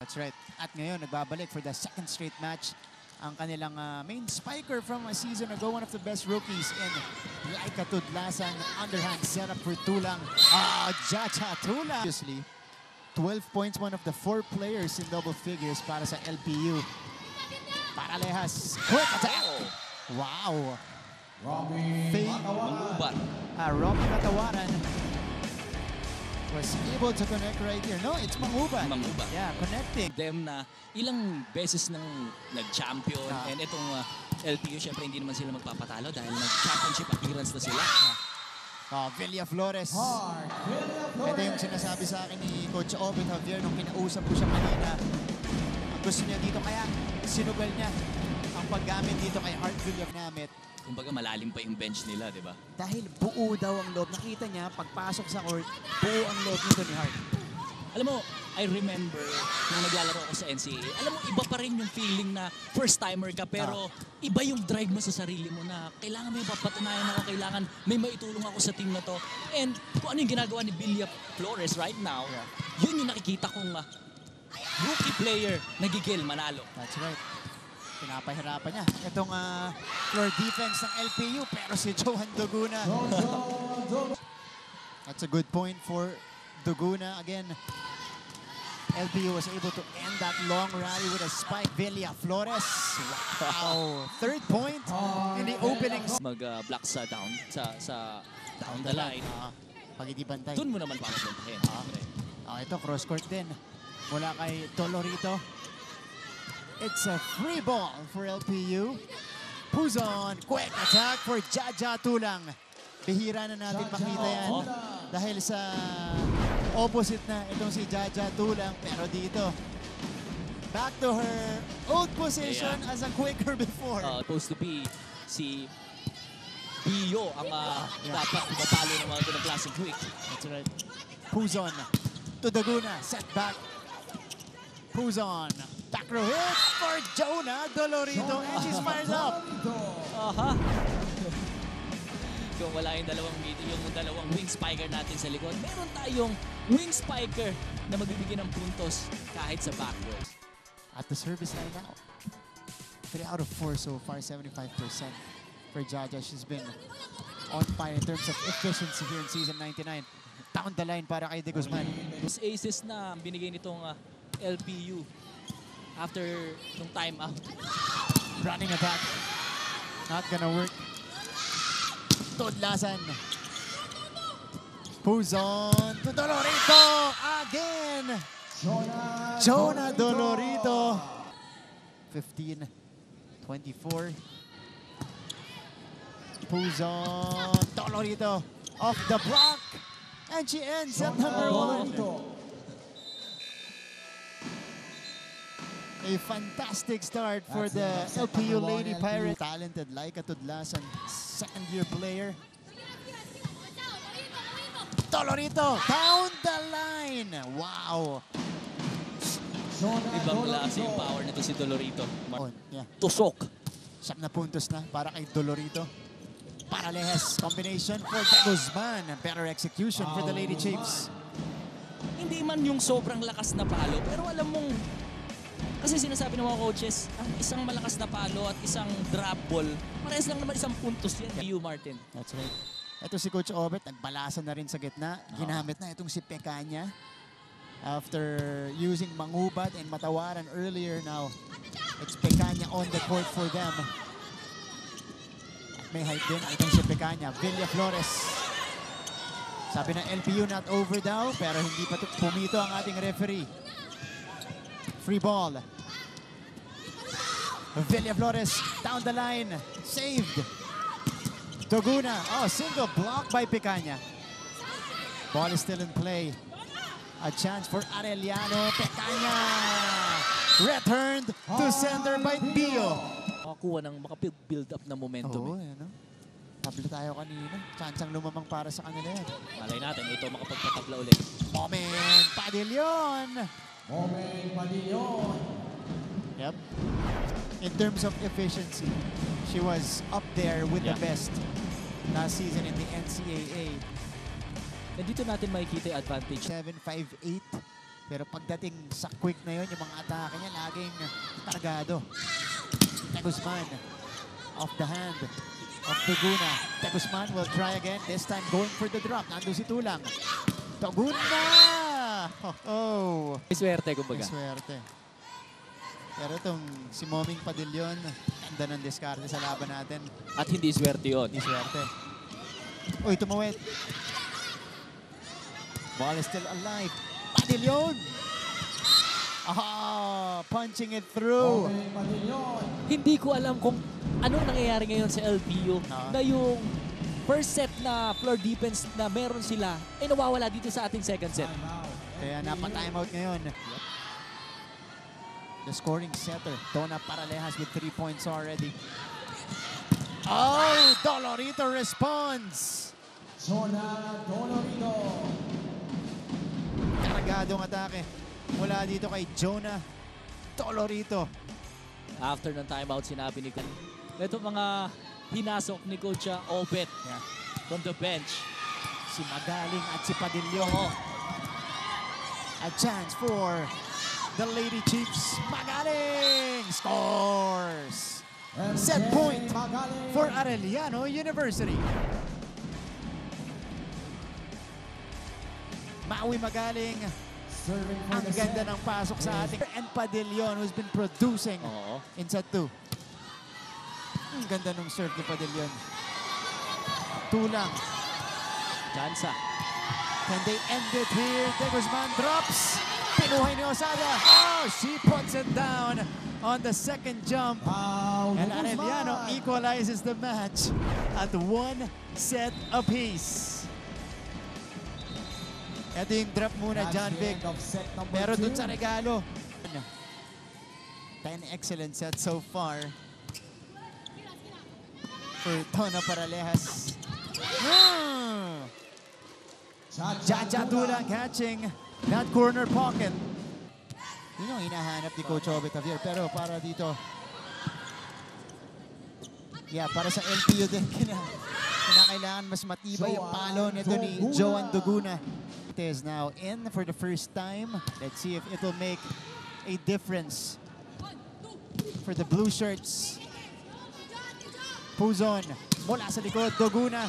That's right. At ngayon, nagbabalik for the second straight match ang kanilang main spiker from a season ago, one of the best rookies in Laika Tudlasan. Underhand setup for Tulang. Jaja Tulang. Obviously, 12 points, one of the 4 players in double figures para sa LPU. Paralejas, quick attack. Wow. Robbie Matawaran was able to connect right here. No, it's Mangubat. Mangubat. Yeah, connecting. Them na ilang beses nang nag-champion and itong LPU, syempre hindi naman sila magpapatalo dahil nag-championship appearance na sila. Villa Flores. Ito yung sinasabi sa akin ni Coach Obet Javier nung kinausap ko siya kanina. Ang gusto niya dito, kaya sinugal niya ang paggamit dito kay Hart Villa Namit. Kumbaga malalim pa yung bench nila, di ba? Dahil buo daw ang loob. Nakita niya, pagpasok sa court, buo ang loob nito ni Hart. Alam mo, I remember nung naglalaro ako sa NCAA, alam mo, iba pa rin yung feeling na first-timer ka, pero iba yung drive mo sa sarili mo na kailangan may papatunayan ako, kailangan may maitulong ako sa team na to. And kung ano yung ginagawa ni Villa Flores right now, yun yung nakikita kong rookie player nagigil manalo. That's right. Pinapahirapan niya. Itong floor defense ng LPU, pero si Johan Duguna. That's a good point for Duguna. Again, LPU was able to end that long rally with a spike. Villa Flores. Wow. Third point in the opening. Mag-block sa down the line. Pag hindi bantay. Doon mo naman papapuntahin. Ito, cross court din. Mula kay Dolorito. It's a free ball for LPU. Puzon, quick attack for Jaja Tulang. Bihira na natin makita yan. Dahil sa opposite na itong si Jaja Tulang. Pero dito, back to her old position as a quicker before. Supposed to be si Bio ang dapat mapalo ng mga ganong klaseng quick. That's right. Puzon to Daguna, set back. Puzon, back row hit for Jonah Dolorito, and she's fired up. Kung wala yung dalawang wing spiker natin sa likod, meron tayong wing spiker na magbibigay ng puntos kahit sa backrow. At the service line now, 3 out of 4 so far, 75% for Jaja. She's been on fire in terms of efficiency here in season 99. Down the line para kay De Guzman. Those aces na binigay nitong LPU after ng timeout. Running attack. Not gonna work. Tudlasan. Puzon to Dolorito again. Jonah Dolorito. 15-24. Puzon. Dolorito off the block. And she ends at number 1. A fantastic start for the LPU Lady Pirates. Talented Laika Tudlasan, second-year player. Dolorito down the line. Wow. Ibang klase yung power nito si Dolorito. Tusok. 7 na puntos na para kay Dolorito. Paralejas combination for De Guzman. Better execution for the Lady Chiefs. Hindi man yung sobrang lakas na palo, pero alam mong kasi sinasabi ng mga coaches, ang isang malakas na palo at isang drop ball, parehas lang naman isang puntos yan. You, Martin. That's right. Ito si Coach Obet, nagbalasan na rin sa gitna. Ginamit na itong si Pekanya. After using Mangubat and Matawaran earlier, now it's Pekanya on the court for them. At may height din itong si Pekanya. Villa Flores. Sabi ng LPU not over daw, pero hindi pa pumito ang ating referee. Free ball. Villa Flores down the line. Saved. Duguna. Single block by Pekanya. Ball is still in play. A chance for Arellano. Pekanya. Returned to center by Bio. Makakuha ng makabuild up na momentum. Tabla tayo kanina. Chansang lumamang para sa kanila yan. Malay natin, ito makapagpatabla ulit. Moment Padillon. Yep. In terms of efficiency, she was up there with the best last season in the NCAA. And dito natin makikita yung advantage. 7-5-8 Pero pagdating sa quick na yun, yung mga atake niya laging kargado. De Guzman off the hand of Doguna. De Guzman will try again, this time going for the drop. Nandun si Tulang. Doguna! Oh, May swerte, may kumbaga. swerte. Pero itong si Moming Padillon, ganda ng diskarte sa laban natin. At hindi swerte yun. Di swerte. Uy, tumawid. Ball is still alive. Padillon! Ah, punching it through. Hindi ko alam kung anong nangyayari ngayon sa LPU na yung first set na floor defense na meron sila ay nawawala dito sa ating second set. Kaya napa-timeout ngayon. The scoring setter, Donna Paralejas with 3 points already. Oh, Dolorito responds. Karagadong atake mula dito kay Jonah Dolorito. After ng timeout, sinabi ni Coach. Ito mga hinasok ni Coach Obet from the bench. Si Magaling at si Padillon. A chance for the Lady Chiefs. Magaling scores. Set point for Arellano University. Maui Magaling. Ang ganda ng pasok sa ating. And Padillon who's been producing in set 2. Ang ganda ng serve ni Padillon. Tulang. Chansa. Can they end it here? De Guzman drops. Pinuhay ni Osada. Oh, she puts it down on the second jump. And Arellano equalizes the match at 1 set apiece. Ito yung drop muna, John Vic. Pero dun sa regalo. 10 excellent sets so far for Donna Paralejas. Jaja Tulang catching that corner pocket. Yun yung hinahanap ni Coach Obet Javier. Pero para dito, para sa LPU din, kinakailangan mas matibay yung palo nito ni Joan Doguna. It is now in for the first time. Let's see if it will make a difference for the blue shirts. Puzon mula sa likod, Doguna.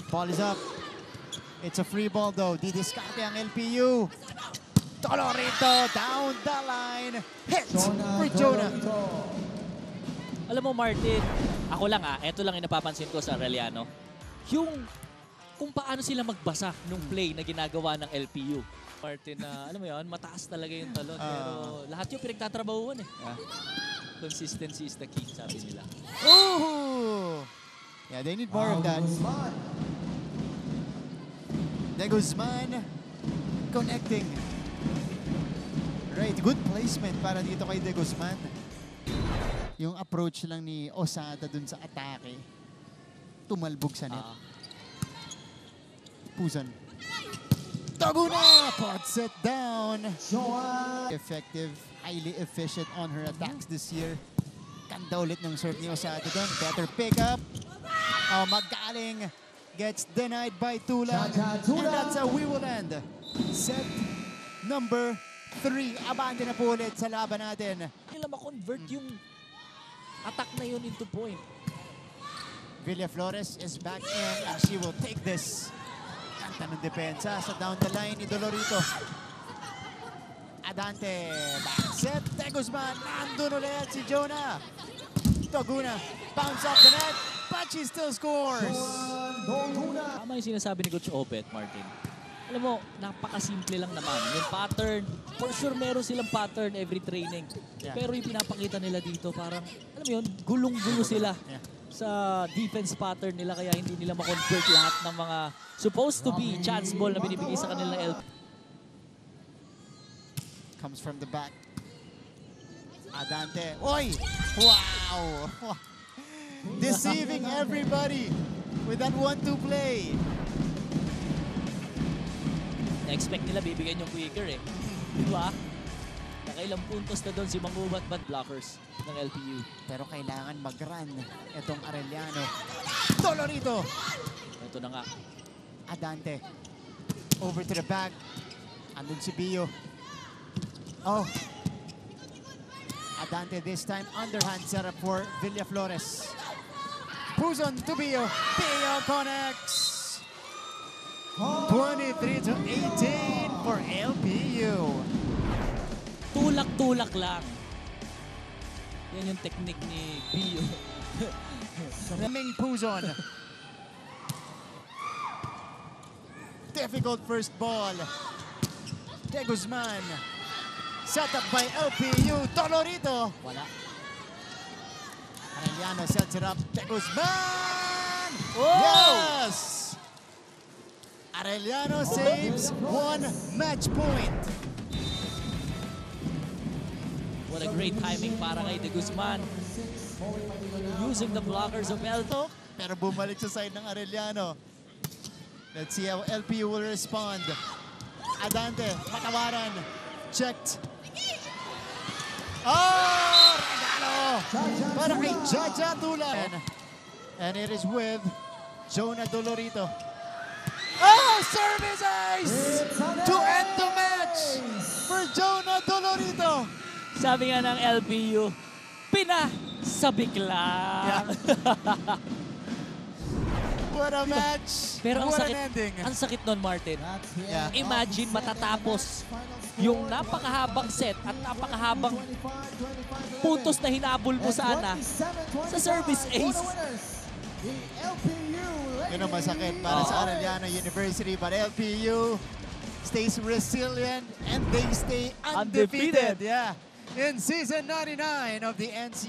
Ball is up. It's a free ball though. Didiskarte ang LPU. Dolorito down the line. Hit for Jonah. Alam mo, Martin, ako lang ito lang yung napapansin ko sa Arellano. Yung kung paano sila magbasa nung play na ginagawa ng LPU. Martin, alam mo yun, mataas talaga yung talon. Pero lahat yung pinagtatrabahuan Consistency is the key, sabi nila. Ooh! Yeah, they need more of that. De Guzman connecting. Right, good placement para dito kay De Guzman. Yung approach lang ni Osada dun sa atake, tumalbog sa net. Puzon. Doguna puts it down. Effective, highly efficient on her attacks this year. Ganda ulit ng serve ni Osada dun. Better pick up. Magaling. Gets denied by Tulang. And that's how we will end set number 3. Abante na po ulit sa laban natin. Nila ma-convert yung attack na yun into point. Villa Flores is back in and she will take this. Kanta ng depensa sa down the line ni Dolorito. Adante, back set. De Guzman, nandun ulit si Jonah. Doguna, bounce off the net, but she still scores. Tama yung sinasabi ni Coach Obet, Martin. Alam mo, napakasimple lang naman. Yung pattern, for sure meron silang pattern every training. Pero yung pinapakita nila dito, parang, alam mo yun, gulong-gulo sila sa defense pattern nila, kaya hindi nila ma-convert lahat ng mga supposed to be chance ball na binibigay sa kanila LP. Comes from the back. Adante. Oy! Wow! Deceiving everybody with that 1-2 play. Na-expect nila bibigyan yung quicker Di ba? Nakailang puntos na doon si Mangubat but blockers ng LPU. Pero kailangan mag-run itong Arellano. Dolorito! Ito na nga. Adante. Over to the back. Andun si Bio. Oh. Adante this time, underhand setup for Villaflores. Puzon to Bio. Bio connects. 23-18 for LPU. Tulak-tulak lang. Yan yung technique ni Pio. Ming Puzon. Difficult first ball. De Guzman. Set up by LPU. Dolorito. Wala. Arellano sets it up. De Guzman. Oh! Yes! Arellano saves one match point. What a great timing para kay De Guzman. Using the blockers of Elto. Pero bumalik sa side ng Arellano. Let's see how LPU will respond. Adante, patawaran. Checked. Oh! Regalo! Para kay Jaja Tulan. And it is with Jonah Dolorito. Oh! Service ace! To end the match for Jonah Dolorito. Sabi nga ng LPU, pinasabik lang. Yeah. What a match! Pero ang What sakit, an ending! ang sakit nun, Martin. Yeah. Imagine matatapos yung napakahabang set at napakahabang puntos na hinabol mo sana sa service ace. Yun ang masakit para sa Arellano University, but LPU stays resilient and they stay undefeated. Undefeated. Yeah. In season 99 of the NCAA.